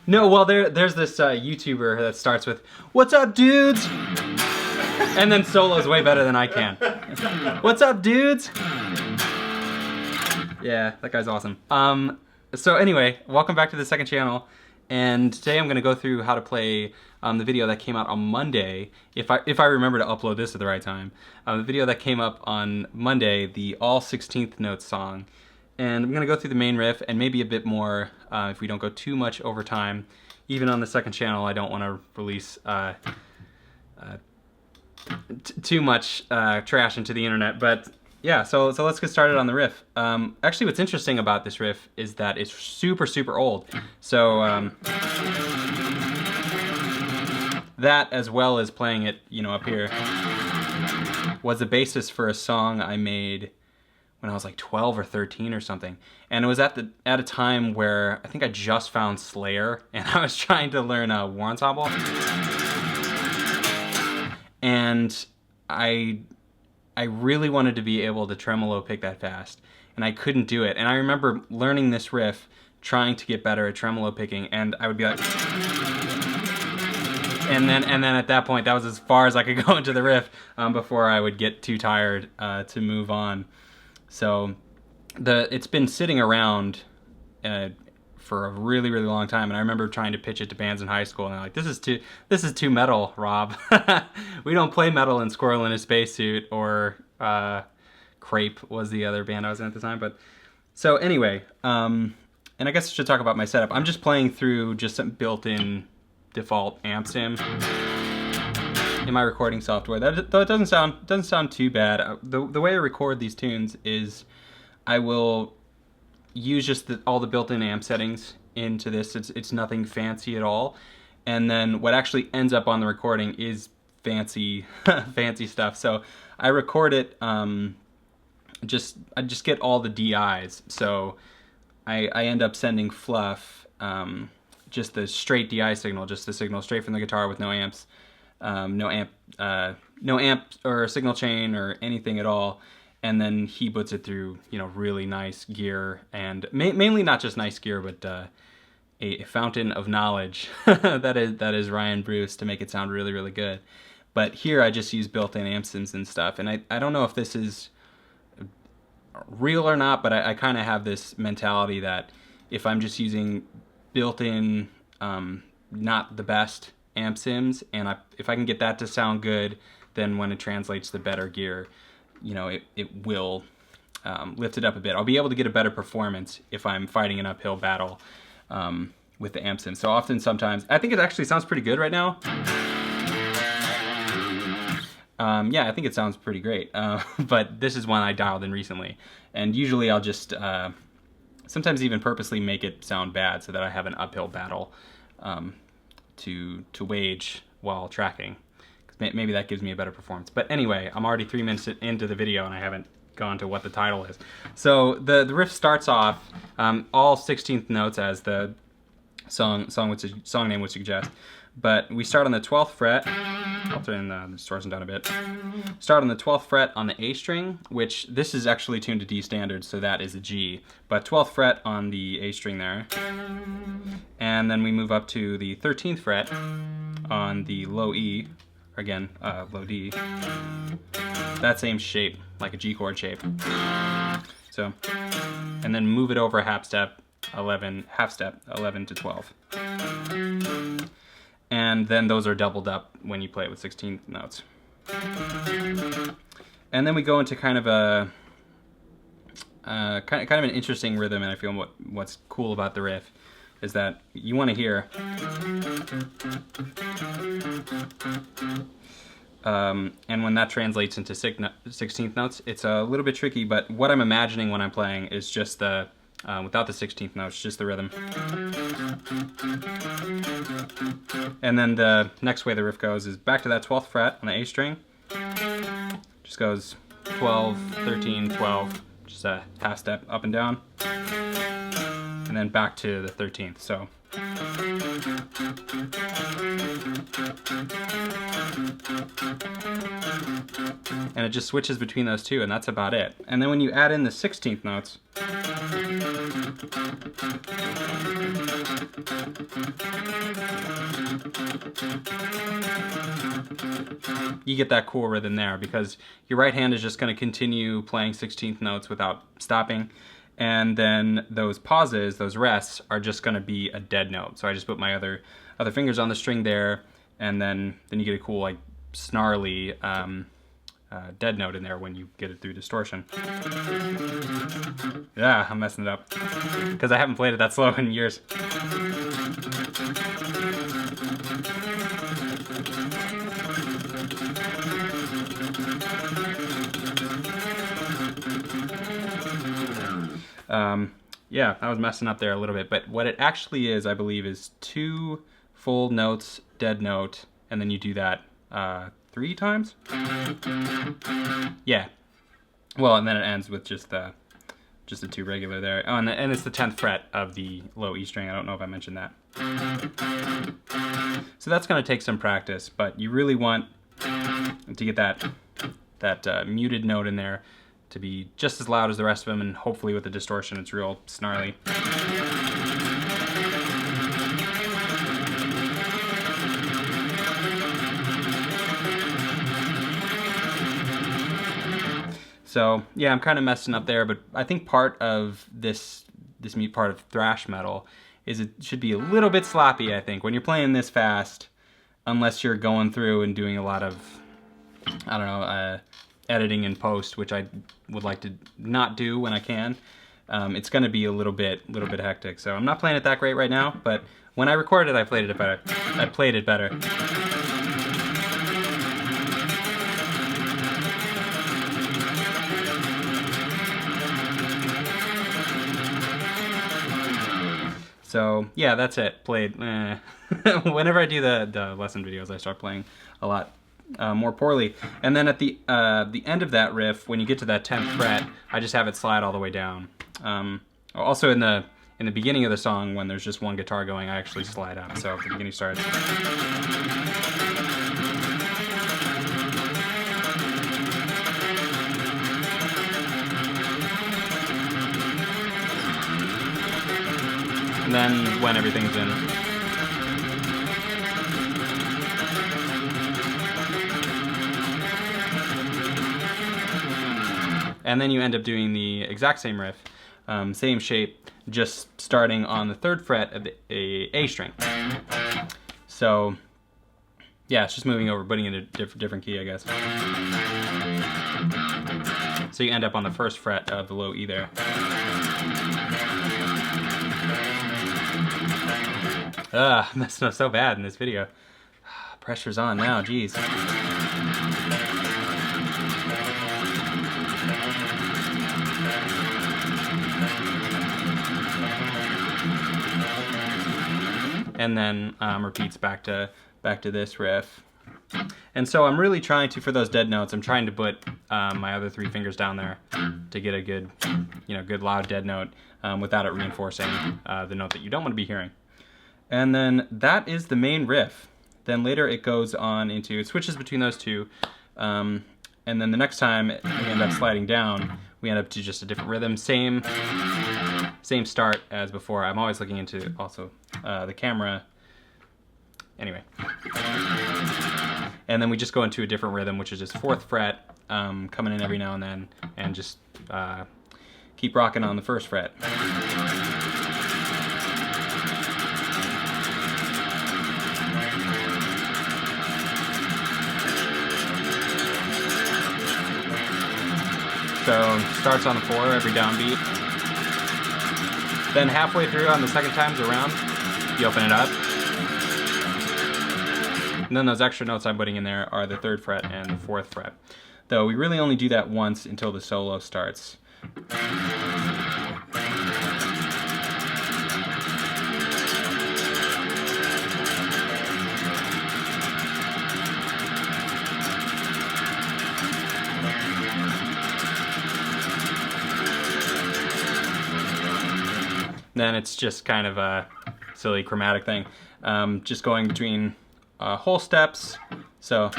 No, well, there's this YouTuber that starts with, "What's up, dudes?" And then solos way better than I can. "What's up, dudes?" Yeah, that guy's awesome. So anyway, welcome back to the second channel. And today I'm going to go through how to play the video that came out on Monday, if I remember to upload this at the right time. The video that came up on Monday, the all 16th notes song. And I'm going to go through the main riff and maybe a bit more if we don't go too much over time. Even on the second channel, I don't want to release too much trash into the internet. But yeah, so let's get started on the riff. Actually, what's interesting about this riff is that it's super, super old. So that, as well as playing it, you know, up here, was the basis for a song I made when I was like 12 or 13 or something. And it was at a time where I think I just found Slayer, and I was trying to learn a war ensemble. And I really wanted to be able to tremolo pick that fast, and I couldn't do it. And I remember learning this riff, trying to get better at tremolo picking, and I would be like, and then at that point, that was as far as I could go into the riff before I would get too tired to move on. So it's been sitting around for a really, really long time, and I remember trying to pitch it to bands in high school, and they're like, this is too metal, Rob. We don't play metal in Squirrel in a Spacesuit, or Crepe was the other band I was in at the time. But so anyway, and I guess I should talk about my setup. I'm just playing through just some built-in default amp sim in my recording software. Though it doesn't sound too bad. The way I record these tunes is I will use just all the built-in amp settings into this. It's nothing fancy at all, and then what actually ends up on the recording is fancy fancy stuff. So I record it. I just get all the DIs. So I end up sending Fluff just the straight DI signal, just the signal straight from the guitar with no amps, no amp or signal chain or anything at all. And then he puts it through, you know, really nice gear, and mainly not just nice gear, but a fountain of knowledge that is Ryan Bruce, to make it sound really, really good. But here I just use built-in amp sims and stuff, and I don't know if this is real or not, but I kind of have this mentality that if I'm just using built-in, not the best amp sims, and if I can get that to sound good, then when it translates to better gear, you know, it will lift it up a bit. I'll be able to get a better performance if I'm fighting an uphill battle with the amp sim. So sometimes, I think it actually sounds pretty good right now. Yeah, I think it sounds pretty great. But this is one I dialed in recently. And usually I'll just, sometimes even purposely make it sound bad so that I have an uphill battle to wage while tracking. Maybe that gives me a better performance. But anyway, I'm already 3 minutes into the video and I haven't gone to what the title is. So the riff starts off all 16th notes, as the song name would suggest. But we start on the 12th fret. I'll turn the distortion down a bit. Start on the 12th fret on the A string, which this is actually tuned to D standard, so that is a G. But 12th fret on the A string there. And then we move up to the 13th fret on the low E. Again, low D. That same shape, like a G chord shape. So, and then move it over a half step, 11 to 12. And then those are doubled up when you play it with 16th notes. And then we go into kind of an interesting rhythm, and I feel what's cool about the riff is that you want to hear and when that translates into 16th notes, it's a little bit tricky, but what I'm imagining when I'm playing is just the without the 16th notes, just the rhythm. And then the next way the riff goes is back to that 12th fret on the A string. Just goes 12, 13, 12, just a half step up and down. And then back to the 13th, so. And it just switches between those two, and that's about it. And then when you add in the 16th notes, You get that cool rhythm there because your right hand is just going to continue playing 16th notes without stopping, and then those pauses, those rests, are just going to be a dead note. So I just put my other fingers on the string there, and then you get a cool, like, snarly dead note in there when you get it through distortion. Yeah, I'm messing it up because I haven't played it that slow in years. Yeah, I was messing up there a little bit, but what it actually is, I believe, is 2 full notes, dead note, and then you do that 3 times? Yeah. Well, and then it ends with just the 2 regular there. Oh, and it's the 10th fret of the low E string. I don't know if I mentioned that. So that's going to take some practice, but you really want to get that muted note in there to be just as loud as the rest of them, and hopefully with the distortion it's real snarly. So yeah, I'm kind of messing up there, but I think part of this part of thrash metal is it should be a little bit sloppy, I think. When you're playing this fast, unless you're going through and doing a lot of, I don't know, editing in post, which I would like to not do when I can, it's going to be a little bit hectic. So I'm not playing it that great right now, but when I recorded it, I played it better. So yeah, that's it. Played. Whenever I do the lesson videos, I start playing a lot more poorly. And then at the end of that riff, when you get to that 10th fret, I just have it slide all the way down. Also in the beginning of the song, when there's just one guitar going, I actually slide up. So the beginning starts. And then when everything's in. And then you end up doing the exact same riff, same shape, just starting on the 3rd fret of the A string. So yeah, it's just moving over, putting it in a different key, I guess. So you end up on the 1st fret of the low E there. I'm messing up so bad in this video. Pressure's on now, geez. And then repeats back to this riff. And so I'm really trying to, for those dead notes, I'm trying to put my other 3 fingers down there to get a good, good loud dead note without it reinforcing the note that you don't want to be hearing. And then that is the main riff. Then later it goes on into, it switches between those 2. And then the next time we end up sliding down, we end up to just a different rhythm. Same start as before. I'm always looking into also the camera. Anyway. And then we just go into a different rhythm, which is just 4th fret, coming in every now and then, and just keep rocking on the 1st fret. So starts on the 4 every downbeat. Then halfway through on the second times around, you open it up. And then those extra notes I'm putting in there are the 3rd fret and the 4th fret. Though we really only do that once until the solo starts. Then it's just kind of a silly chromatic thing. Just going between whole steps. So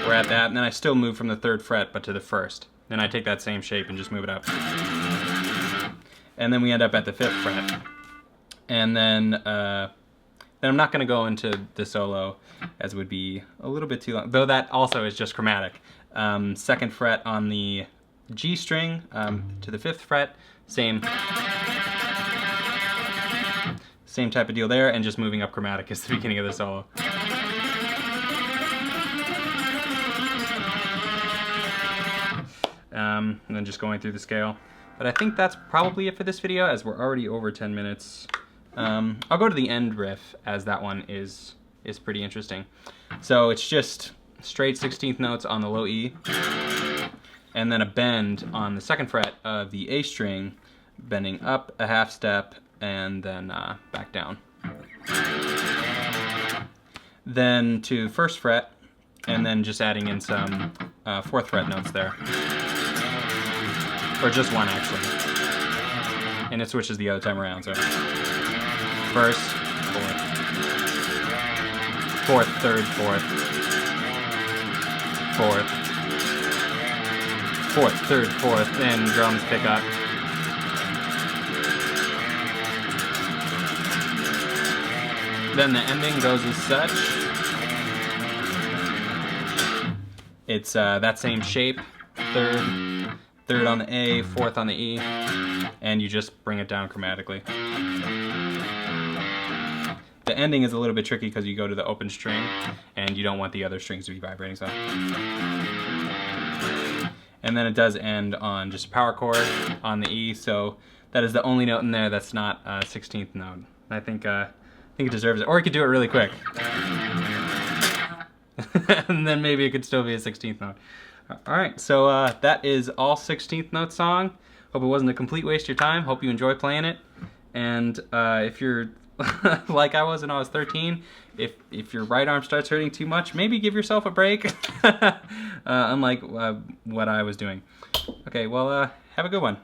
we're at that, and then I still move from the 3rd fret, but to the 1st. Then I take that same shape and just move it up. and then we end up at the 5th fret. And then I'm not going to go into the solo, as would be a little bit too long, though that also is just chromatic. 2nd fret on the G string to the 5th fret, same type of deal there, and just moving up chromatic is the beginning of the solo. And then just going through the scale. But I think that's probably it for this video, as we're already over 10 minutes. I'll go to the end riff, as that one is pretty interesting. So it's just straight 16th notes on the low E, and then a bend on the 2nd fret of the A string, bending up a half step, and then back down. Then to 1st fret, and then just adding in some 4th fret notes there. Or just one, actually. And it switches the other time around, so 1st, 4th, 4th, 3rd, 4th, 4th, 4th, 3rd, 4th, and drums pick up. Then the ending goes as such. It's that same shape, 3rd on the A, 4th on the E, and you just bring it down chromatically. The ending is a little bit tricky because you go to the open string and you don't want the other strings to be vibrating, so. And then it does end on just a power chord on the E, so that is the only note in there that's not a 16th note. I think it deserves it. Or you could do it really quick. And then maybe it could still be a 16th note. Alright, so that is all 16th note song. Hope it wasn't a complete waste of your time. Hope you enjoy playing it. And if you're like I was when I was 13, if your right arm starts hurting too much, maybe give yourself a break. Unlike what I was doing. Okay, well, have a good one.